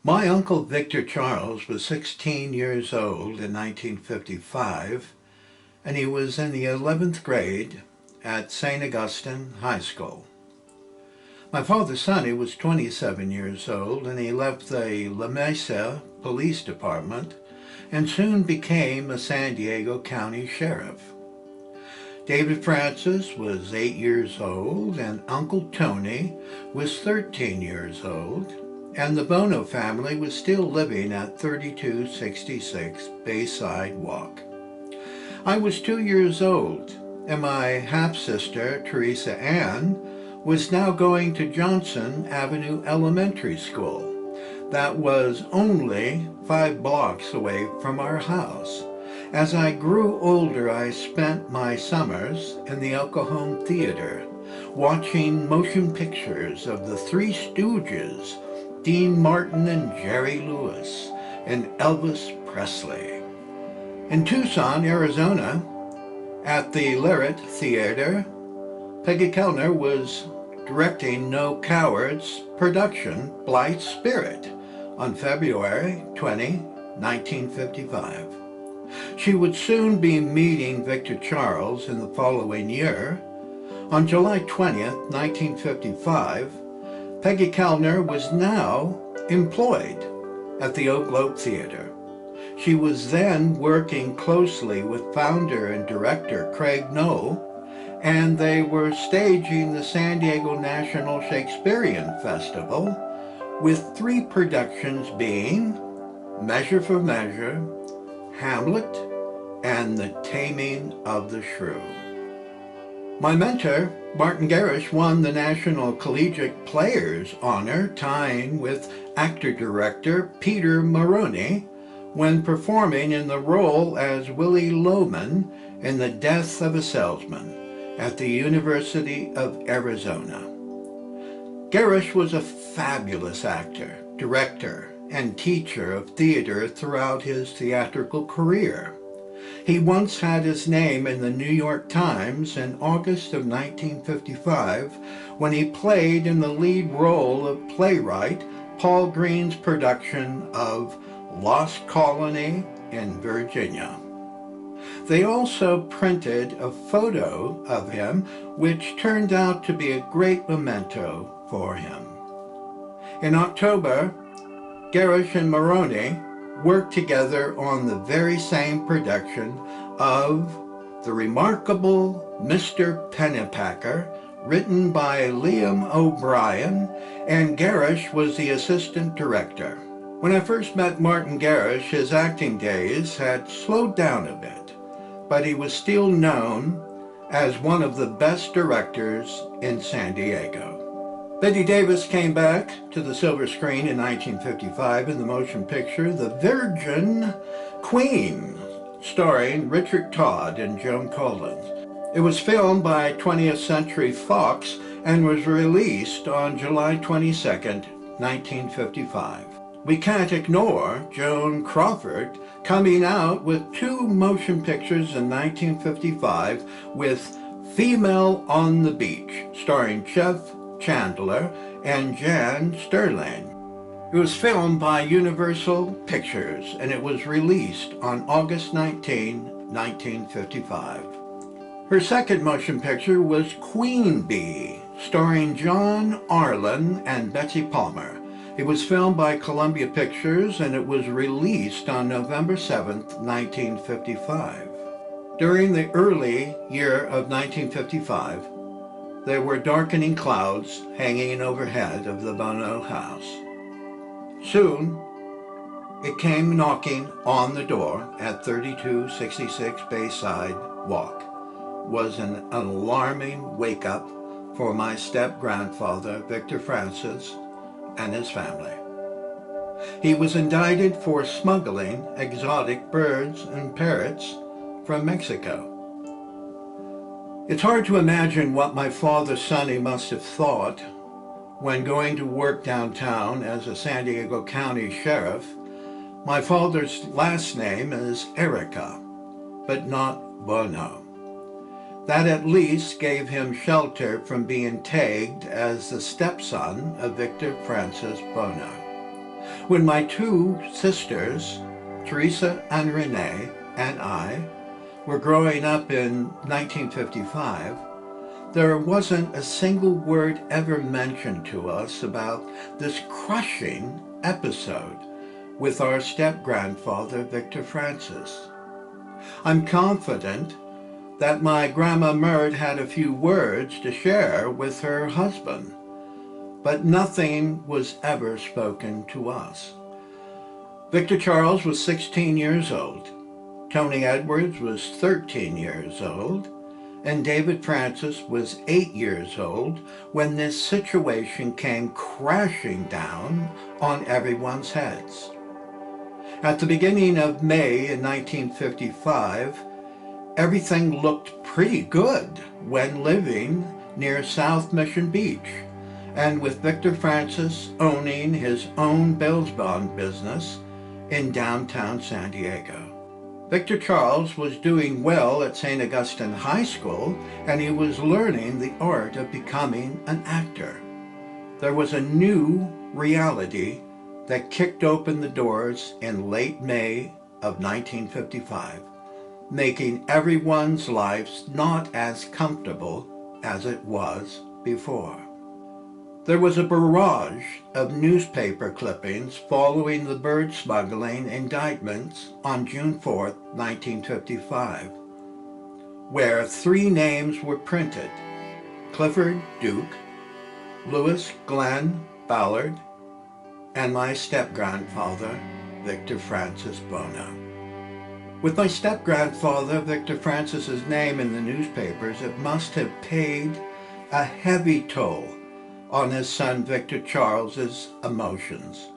My uncle Victor Charles was 16 years old in 1955, and he was in the 11th grade at St. Augustine High School. My father Sonny was 27 years old, and he left the La Mesa Police Department and soon became a San Diego County Sheriff. David Francis was 8 years old, and Uncle Tony was 13 years old, and the Buono family was still living at 3266 Bayside Walk. I was 2 years old, and my half-sister, Teresa Ann, was now going to Johnson Avenue Elementary School. That was only 5 blocks away from our house. As I grew older, I spent my summers in the El Cajon Theater, watching motion pictures of the Three Stooges, Dean Martin and Jerry Lewis, and Elvis Presley. In Tucson, Arizona, at the Narrated Theater, Peggy Kellner was directing No Cowards production Blithe Spirit on February 20, 1955. She would soon be meeting Victor Charles in the following year. On July 20th, 1955, Peggy Kellner was now employed at the Oak Globe Theater. She was then working closely with founder and director Craig Knoll, and they were staging the San Diego National Shakespearean Festival, with 3 productions being Measure for Measure, Hamlet, and The Taming of the Shrew. My mentor, Martin Garish, won the National Collegiate Players honor, tying with actor-director Peter Maroney when performing in the role as Willie Loman in The Death of a Salesman at the University of Arizona. Garish was a fabulous actor, director, and teacher of theater throughout his theatrical career. He once had his name in the New York Times in August of 1955 when he played in the lead role of playwright Paul Green's production of Lost Colony in Virginia. They also printed a photo of him, which turned out to be a great memento for him. In October, Garish and Maroney worked together on the very same production of The Remarkable Mr. Pennypacker, written by Liam O'Brien, and Garish was the assistant director. When I first met Martin Garish, his acting days had slowed down a bit, but he was still known as one of the best directors in San Diego. Bette Davis came back to the silver screen in 1955 in the motion picture The Virgin Queen, starring Richard Todd and Joan Collins. It was filmed by 20th Century Fox and was released on July 22, 1955. We can't ignore Joan Crawford coming out with 2 motion pictures in 1955 with Female on the Beach, starring Jeff Chandler and Jan Sterling. It was filmed by Universal Pictures, and it was released on August 19, 1955. Her second motion picture was Queen Bee, starring John Arlen and Betsy Palmer. It was filmed by Columbia Pictures, and it was released on November 7, 1955. During the early year of 1955, there were darkening clouds hanging overhead of the Buono house. Soon, it came knocking on the door at 3266 Bayside Walk. Was an alarming wake-up for my step-grandfather, Victor Francis, and his family. He was indicted for smuggling exotic birds and parrots from Mexico. It's hard to imagine what my father Sonny must have thought when going to work downtown as a San Diego County Sheriff. My father's last name is Erreca, but not Buono. That at least gave him shelter from being tagged as the stepson of Victor Francis Buono. When my two sisters, Teresa and Renee, and I were growing up in 1955, there wasn't a single word ever mentioned to us about this crushing episode with our step-grandfather, Victor Francis. I'm confident that my Grandma Mert had a few words to share with her husband, but nothing was ever spoken to us. Victor Charles was 16 years old, Tony Edwards was 13 years old, and David Francis was 8 years old when this situation came crashing down on everyone's heads. At the beginning of May in 1955, everything looked pretty good when living near South Mission Beach, and with Victor Francis owning his own bills bond business in downtown San Diego. Victor Charles was doing well at St. Augustine High School, and he was learning the art of becoming an actor. There was a new reality that kicked open the doors in late May of 1955, making everyone's lives not as comfortable as it was before. There was a barrage of newspaper clippings following the bird smuggling indictments on June 4, 1955, where 3 names were printed: Clifford Duke, Louis Glenn Ballard, and my step-grandfather, Victor Francis Buono. With my step-grandfather, Victor Francis's name in the newspapers, it must have paid a heavy toll on his son Victor Charles's emotions.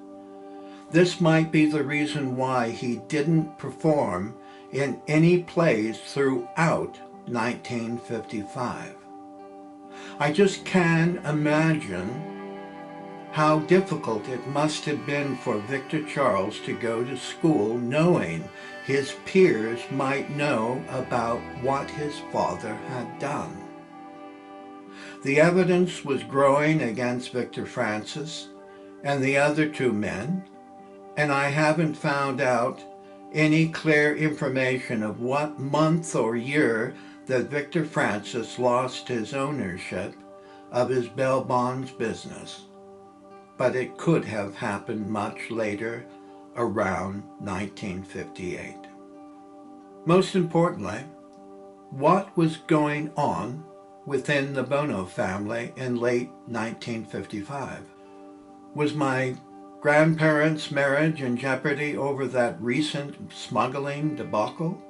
This might be the reason why he didn't perform in any plays throughout 1955. I just can't imagine how difficult it must have been for Victor Charles to go to school knowing his peers might know about what his father had done. The evidence was growing against Victor Francis and the other 2 men, and I haven't found out any clear information of what month or year that Victor Francis lost his ownership of his bail bonds business, but it could have happened much later, around 1958. Most importantly, what was going on within the Buono family in late 1955? Was my grandparents' marriage in jeopardy over that recent smuggling debacle?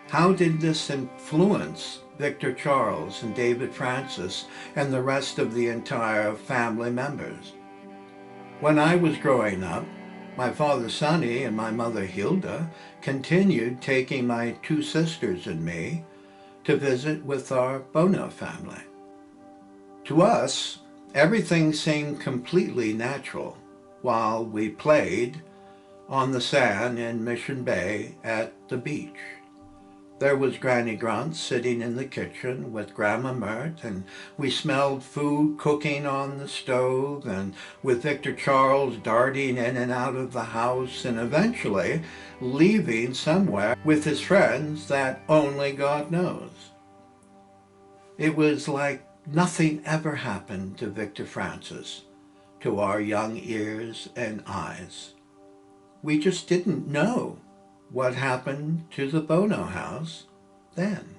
How did this influence Victor Charles and David Francis and the rest of the entire family members? When I was growing up, my father Sonny and my mother Hilda continued taking my 2 sisters and me to visit with our Buono family. To us, everything seemed completely natural while we played on the sand in Mission Bay at the beach. There was Granny Grunt sitting in the kitchen with Grandma Mert, and we smelled food cooking on the stove, and with Victor Charles darting in and out of the house and eventually leaving somewhere with his friends that only God knows. It was like nothing ever happened to Victor Francis, to our young ears and eyes. We just didn't know what happened to the Buono house then.